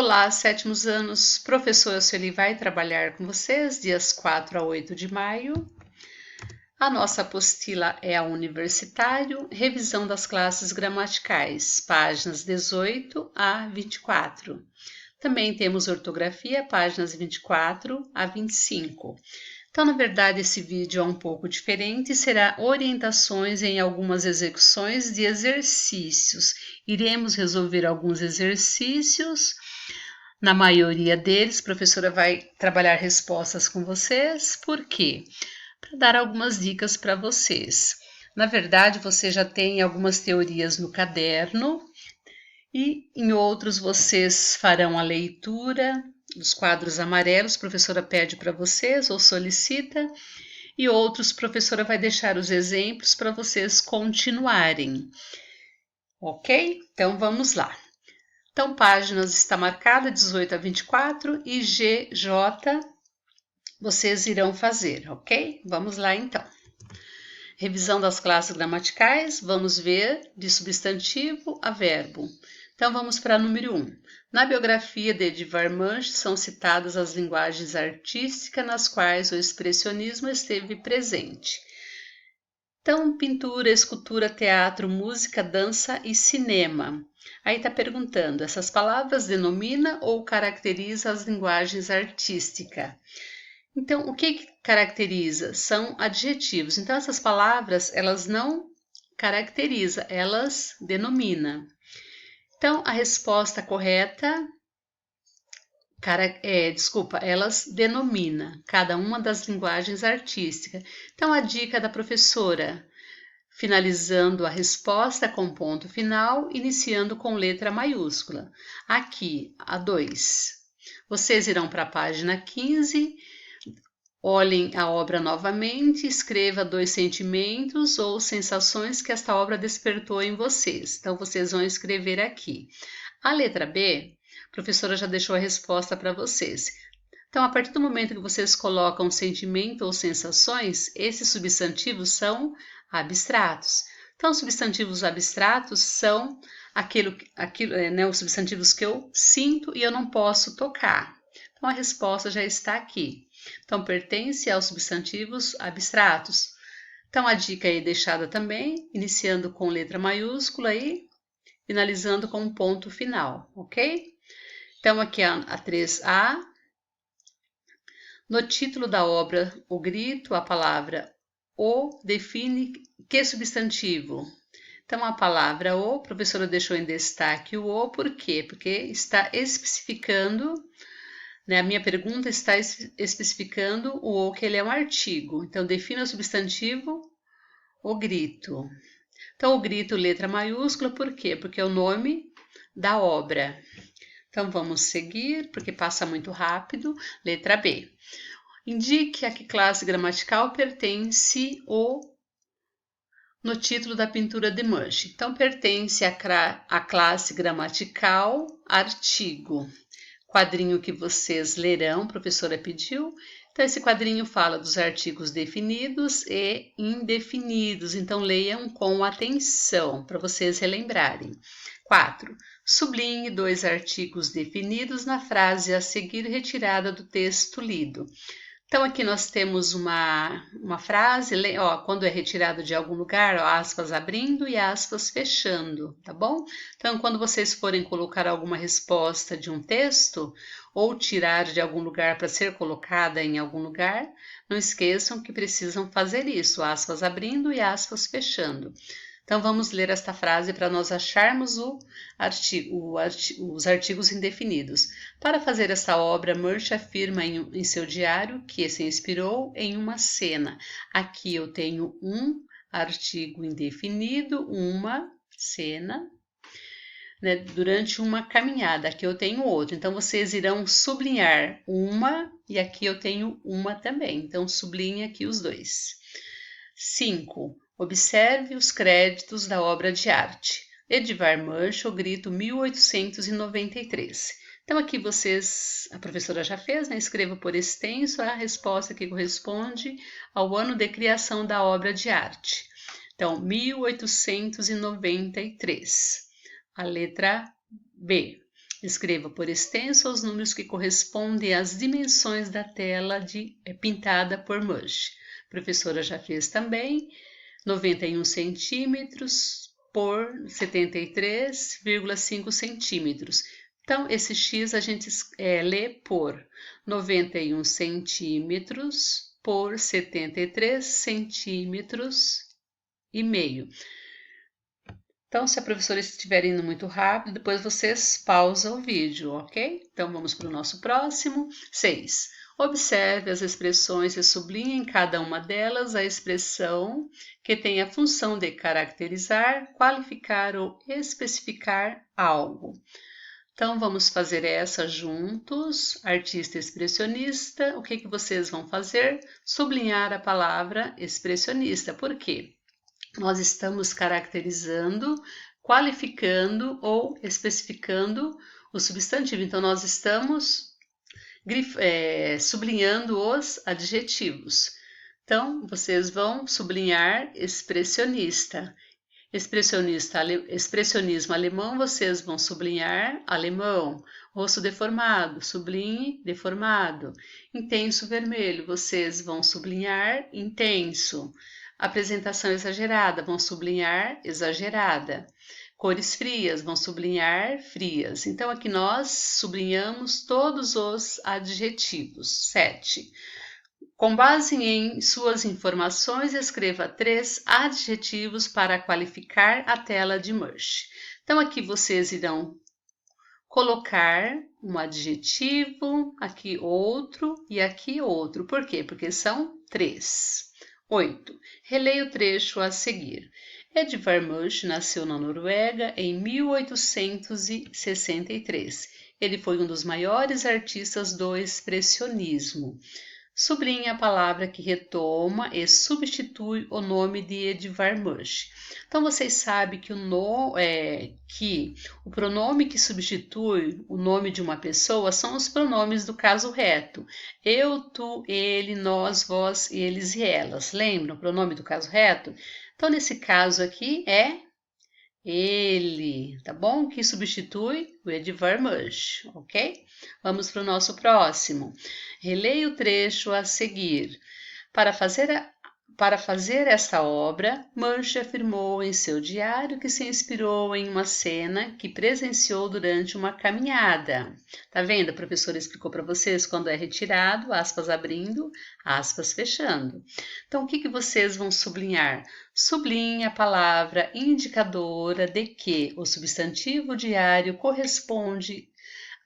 Olá, sétimos anos, professora Sueli vai trabalhar com vocês dias 4 a 8 de maio. A nossa apostila é a Universitário, revisão das classes gramaticais, páginas 18 a 24. Também temos ortografia, páginas 24 a 25. Então, na verdade, esse vídeo é um pouco diferente, será orientações em algumas execuções de exercícios. Iremos resolver alguns exercícios. Na maioria deles, a professora vai trabalhar respostas com vocês. Por quê? Para dar algumas dicas para vocês. Na verdade, você já tem algumas teorias no caderno e em outros vocês farão a leitura dos quadros amarelos, a professora pede para vocês ou solicita, e outros a professora vai deixar os exemplos para vocês continuarem. Ok? Então vamos lá. Então, páginas está marcada 18 a 24 e GJ vocês irão fazer, ok? Vamos lá então. Revisão das classes gramaticais, vamos ver de substantivo a verbo. Então vamos para número 1. Na biografia de Edvard Munch são citadas as linguagens artísticas nas quais o expressionismo esteve presente. Então, pintura, escultura, teatro, música, dança e cinema. Aí está perguntando, essas palavras denominam ou caracterizam as linguagens artísticas? Então, o que caracteriza? São adjetivos. Então, essas palavras, elas não caracterizam, elas denominam. Então, a resposta correta, elas denominam cada uma das linguagens artísticas. Então, a dica da professora, finalizando a resposta com ponto final, iniciando com letra maiúscula. Aqui, a 2. Vocês irão para a página 15, olhem a obra novamente, escreva 2 sentimentos ou sensações que esta obra despertou em vocês. Então, vocês vão escrever aqui. A letra B, a professora já deixou a resposta para vocês. Então, a partir do momento que vocês colocam sentimento ou sensações, esses substantivos são abstratos. Então, os substantivos abstratos são os substantivos que eu sinto e eu não posso tocar. Então, a resposta já está aqui. Então, pertence aos substantivos abstratos. Então, a dica aí deixada também, iniciando com letra maiúscula e finalizando com um ponto final, ok? Então, aqui a 3A. No título da obra, o grito, a palavra o define que substantivo? Então, a palavra o, a professora deixou em destaque o, por quê? Porque está especificando, né, a minha pergunta está especificando o, que ele é um artigo. Então, defina o substantivo, o grito. Então, o grito, letra maiúscula, por quê? Porque é o nome da obra. Então, vamos seguir, porque passa muito rápido. Letra B. Indique a que classe gramatical pertence o no título da pintura de Munch. Então, pertence à classe gramatical artigo. Quadrinho que vocês lerão, a professora pediu. Então, esse quadrinho fala dos artigos definidos e indefinidos. Então, leiam com atenção, para vocês relembrarem. 4. Sublinhe 2 artigos definidos na frase a seguir retirada do texto lido. Então, aqui nós temos uma frase, quando é retirado de algum lugar, aspas abrindo e aspas fechando, tá bom? Então, quando vocês forem colocar alguma resposta de um texto ou tirar de algum lugar para ser colocada em algum lugar, não esqueçam que precisam fazer isso, aspas abrindo e aspas fechando. Então, vamos ler esta frase para nós acharmos os artigos indefinidos. Para fazer essa obra, Munch afirma em seu diário que se inspirou em uma cena. Aqui eu tenho um artigo indefinido, uma cena, né, durante uma caminhada. Aqui eu tenho outro. Então, vocês irão sublinhar uma e aqui eu tenho uma também. Então, sublinhe aqui os dois. 5. Observe os créditos da obra de arte. Edvard Munch, O Grito, 1893. Então, aqui a professora já fez, né? Escreva por extenso a resposta que corresponde ao ano de criação da obra de arte. Então, 1893. A letra B. Escreva por extenso os números que correspondem às dimensões da tela pintada por Mush. A professora já fez também 91 centímetros por 73,5 centímetros. Então, esse X a gente lê por 91 centímetros por 73 centímetros e meio. Então, se a professora estiver indo muito rápido, depois vocês pausam o vídeo, ok? Então, vamos para o nosso próximo. 6. Observe as expressões e sublinhe em cada uma delas a expressão que tem a função de caracterizar, qualificar ou especificar algo. Então, vamos fazer essa juntos. Artista expressionista, o que vocês vão fazer? Sublinhar a palavra expressionista. Por quê? Nós estamos caracterizando, qualificando ou especificando o substantivo. Então, nós estamos sublinhando os adjetivos. Então, vocês vão sublinhar expressionista. Expressionismo alemão, vocês vão sublinhar alemão. Rosto deformado, sublinhe deformado. Intenso vermelho, vocês vão sublinhar intenso. Apresentação exagerada, vão sublinhar exagerada. Cores frias, vão sublinhar frias. Então, aqui nós sublinhamos todos os adjetivos. 7. Com base em suas informações, escreva 3 adjetivos para qualificar a tela de Mush. Então, aqui vocês irão colocar um adjetivo, aqui outro e aqui outro. Por quê? Porque são 3. 8. Releia o trecho a seguir. Edvard Munch nasceu na Noruega em 1863. Ele foi um dos maiores artistas do expressionismo. Sublinhe a palavra que retoma e substitui o nome de Edvard Munch. Então, vocês sabem que o pronome que substitui o nome de uma pessoa são os pronomes do caso reto. Eu, tu, ele, nós, vós, eles e elas. Lembram o pronome do caso reto? Então, nesse caso aqui é ele, tá bom? Que substitui o Edvard Munch, ok? Vamos para o nosso próximo. Releia o trecho a seguir. Para fazer esta obra, Munch afirmou em seu diário que se inspirou em uma cena que presenciou durante uma caminhada. Tá vendo? A professora explicou para vocês quando é retirado, aspas abrindo, aspas fechando. Então, o que vocês vão sublinhar? Sublinhe a palavra indicadora de que o substantivo diário corresponde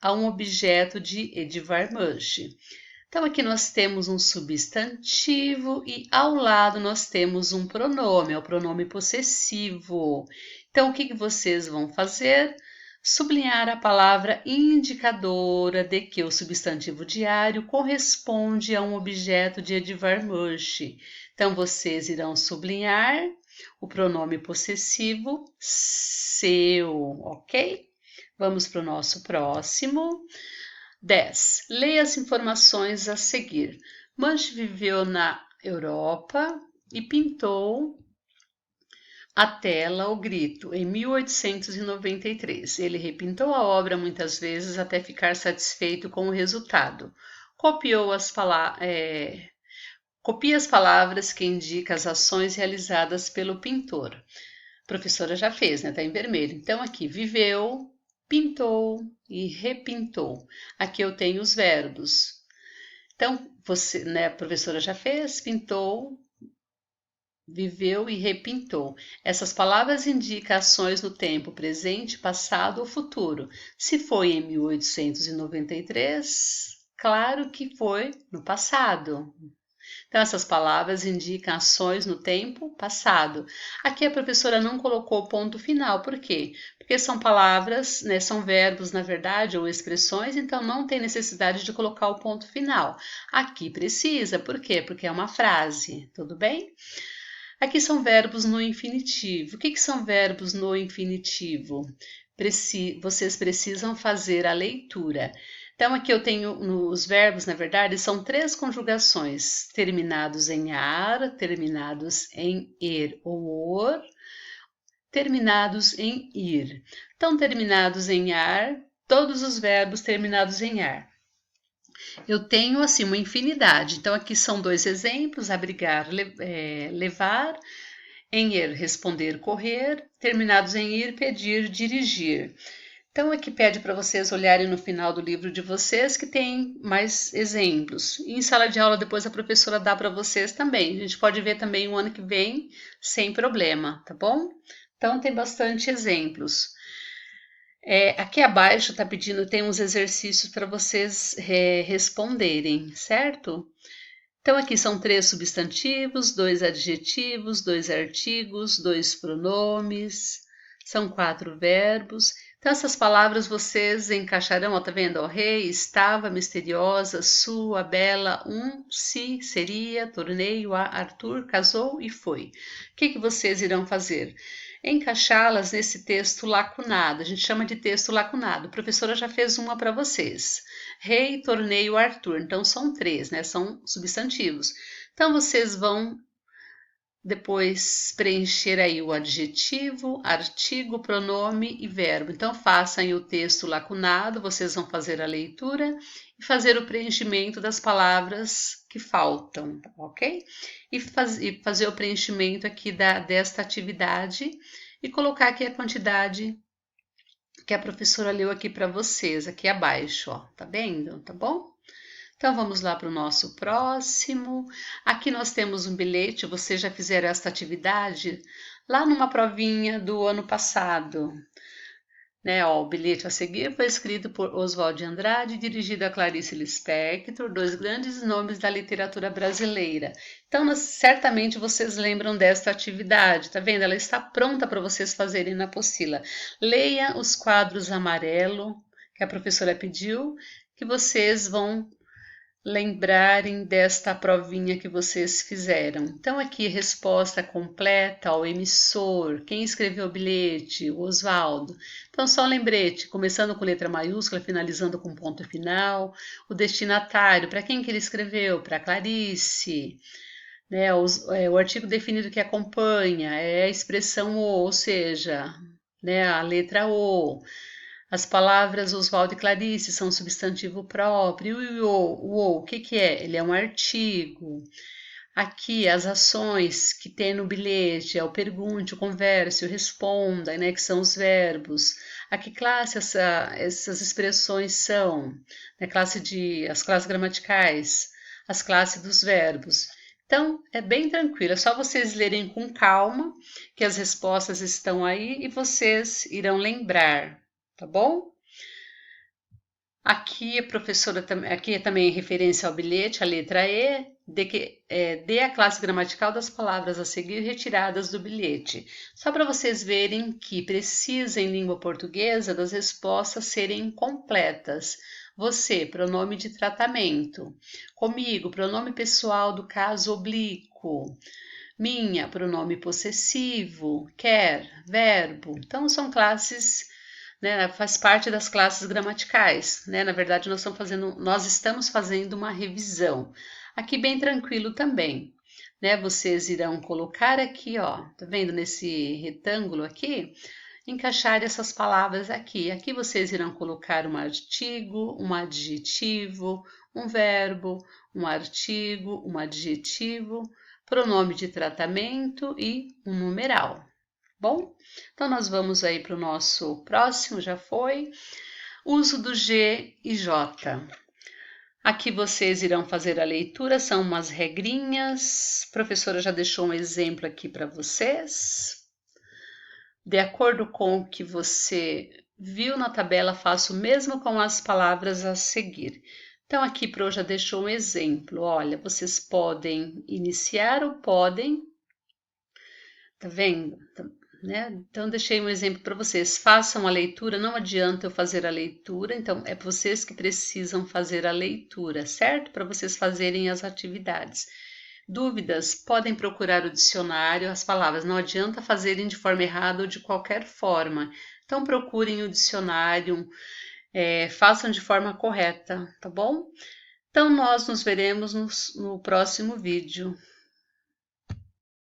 a um objeto de Edvard Munch. Então, aqui nós temos um substantivo e ao lado nós temos um pronome, é o pronome possessivo. Então, o que vocês vão fazer? Sublinhar a palavra indicadora de que o substantivo diário corresponde a um objeto de Edvard Munch. Então, vocês irão sublinhar o pronome possessivo seu, ok? Vamos para o nosso próximo. 10. Leia as informações a seguir. Munch viveu na Europa e pintou a tela O Grito em 1893. Ele repintou a obra muitas vezes até ficar satisfeito com o resultado. Copia as palavras que indicam as ações realizadas pelo pintor. A professora já fez, né? Tá em vermelho. Então, aqui, viveu, pintou e repintou. Aqui eu tenho os verbos. Então, você, né, a professora já fez, pintou, viveu e repintou. Essas palavras indicam ações no tempo presente, passado ou futuro. Se foi em 1893, claro que foi no passado. Então, essas palavras indicam ações no tempo passado. Aqui a professora não colocou ponto final, por quê? Porque são palavras, né, são verbos, na verdade, ou expressões, então não tem necessidade de colocar o ponto final. Aqui precisa, por quê? Porque é uma frase, tudo bem? Aqui são verbos no infinitivo. O que são verbos no infinitivo? Vocês precisam fazer a leitura. Então, aqui eu tenho os verbos, na verdade, são 3 conjugações, terminados em ar, terminados em er ou or, terminados em ir. Então, terminados em ar, todos os verbos terminados em ar. Eu tenho assim uma infinidade. Então aqui são 2 exemplos: abrigar, levar, em ir, responder, correr, terminados em ir, pedir, dirigir. Então aqui pede para vocês olharem no final do livro de vocês que tem mais exemplos. E em sala de aula depois a professora dá para vocês também. A gente pode ver também o ano que vem sem problema, tá bom? Então tem bastante exemplos. Aqui abaixo está pedindo, tem uns exercícios para vocês responderem, certo? Então aqui são 3 substantivos, 2 adjetivos, 2 artigos, 2 pronomes, são 4 verbos. Então essas palavras vocês encaixarão, ó, tá vendo? Ó, rei, estava, misteriosa, sua, bela, se, seria, torneio, Arthur, casou e foi. O que vocês irão fazer? Encaixá-las nesse texto lacunado, a gente chama de texto lacunado. A professora já fez uma para vocês. Rei, torneio, Arthur. Então são 3, né? São substantivos. Então vocês vão depois preencher aí o adjetivo, artigo, pronome e verbo. Então façam o texto lacunado, vocês vão fazer a leitura e fazer o preenchimento das palavras que faltam, ok? E fazer o preenchimento aqui desta atividade e colocar aqui a quantidade que a professora leu aqui para vocês, aqui abaixo, ó, tá vendo? Tá bom? Então vamos lá para o nosso próximo. Aqui nós temos um bilhete, vocês já fizeram esta atividade lá numa provinha do ano passado. Né, ó, o bilhete a seguir foi escrito por Oswald de Andrade, dirigido a Clarice Lispector, 2 grandes nomes da literatura brasileira. Então, certamente vocês lembram desta atividade, tá vendo? Ela está pronta para vocês fazerem na apostila. Leia os quadros amarelo que a professora pediu, que vocês vão lembrarem desta provinha que vocês fizeram. Então aqui resposta completa ao emissor, quem escreveu o bilhete, o Oswaldo. Então só um lembrete, começando com letra maiúscula, finalizando com ponto final, o destinatário, para quem que ele escreveu? Para Clarice. Né, o artigo definido que acompanha é a expressão ou seja, né, a letra O. As palavras Oswaldo e Clarice são substantivo próprio. E o que é? Ele é um artigo. Aqui, as ações que tem no bilhete é o pergunte, o converse, o responda, né, que são os verbos. A que classe essas expressões são? Né, as classes gramaticais, as classes dos verbos. Então, é bem tranquilo, é só vocês lerem com calma, que as respostas estão aí e vocês irão lembrar. Tá bom? Aqui a professora aqui é também referência ao bilhete, a letra E, dê a classe gramatical das palavras a seguir retiradas do bilhete. Só para vocês verem que precisa em língua portuguesa das respostas serem completas. Você, pronome de tratamento. Comigo, pronome pessoal do caso oblíquo. Minha, pronome possessivo. Quer, verbo. Então são classes, né, faz parte das classes gramaticais, né? Na verdade, nós estamos fazendo uma revisão. Aqui bem tranquilo também, né? Vocês irão colocar aqui, ó, tá vendo nesse retângulo aqui? Encaixar essas palavras aqui. Aqui vocês irão colocar um artigo, um adjetivo, um verbo, um artigo, um adjetivo, pronome de tratamento e um numeral. Bom, então nós vamos aí para o nosso próximo, já foi, uso do G e J. Aqui vocês irão fazer a leitura, são umas regrinhas, a professora já deixou um exemplo aqui para vocês. De acordo com o que você viu na tabela, faça o mesmo com as palavras a seguir. Então aqui Pro já deixou um exemplo, olha, vocês podem iniciar ou podem, tá vendo? Né? Então, deixei um exemplo para vocês. Façam a leitura, não adianta eu fazer a leitura, então é vocês que precisam fazer a leitura, certo? Para vocês fazerem as atividades. Dúvidas? Podem procurar o dicionário, as palavras. Não adianta fazerem de forma errada ou de qualquer forma. Então, procurem o dicionário, façam de forma correta, tá bom? Então, nós nos veremos no próximo vídeo.